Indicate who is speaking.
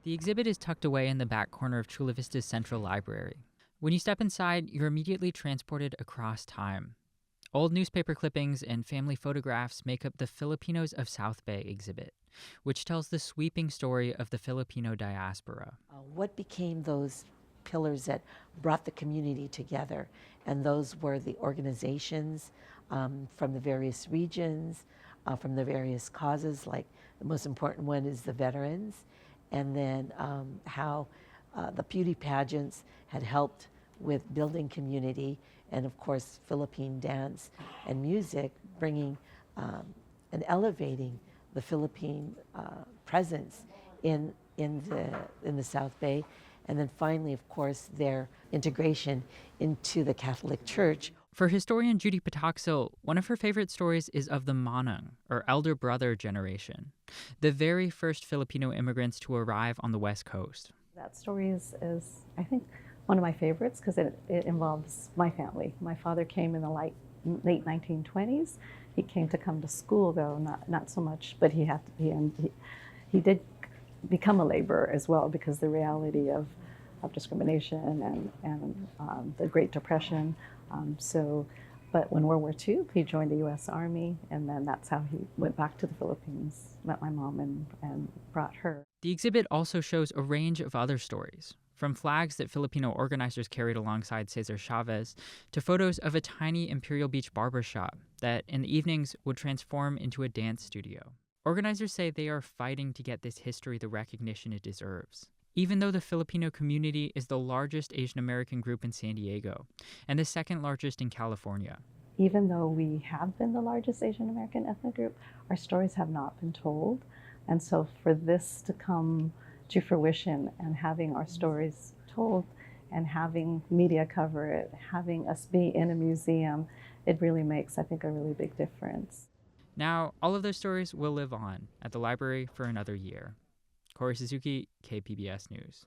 Speaker 1: The exhibit is tucked away in the back corner of Chula Vista's central library. When you step inside, you're immediately transported across time. Old newspaper clippings and family photographs make up the Filipinos of South Bay exhibit, which tells the sweeping story of the Filipino diaspora.
Speaker 2: What became those pillars that brought the community together? And those were the organizations from the various regions, from the various causes, like the most important one is the veterans, and then how the beauty pageants had helped with building community, and of course, Philippine dance and music, bringing and elevating the Philippine presence in the South Bay, and then finally, of course, their integration into the Catholic Church.
Speaker 1: For historian Judy Pataxil, one of her favorite stories is of the Manang, or elder brother generation, the very first Filipino immigrants to arrive on the West Coast.
Speaker 3: That story is I think, one of my favorites because it involves my family. My father came in the late 1920s. He came to come to school, though, not so much, but he did become a laborer as well because the reality of discrimination and the Great Depression. But when World War II, he joined the U.S. Army, and then that's how he went back to the Philippines, met my mom, and brought her.
Speaker 1: The exhibit also shows a range of other stories, from flags that Filipino organizers carried alongside Cesar Chavez to photos of a tiny Imperial Beach barbershop that in the evenings would transform into a dance studio. Organizers say they are fighting to get this history the recognition it deserves, even though the Filipino community is the largest Asian American group in San Diego and the second largest in California.
Speaker 3: Even though we have been the largest Asian American ethnic group, our stories have not been told. And so for this to come to fruition and having our stories told and having media cover it, having us be in a museum, it really makes, I think, a really big difference.
Speaker 1: Now, all of those stories will live on at the library for another year. Kori Suzuki, KPBS News.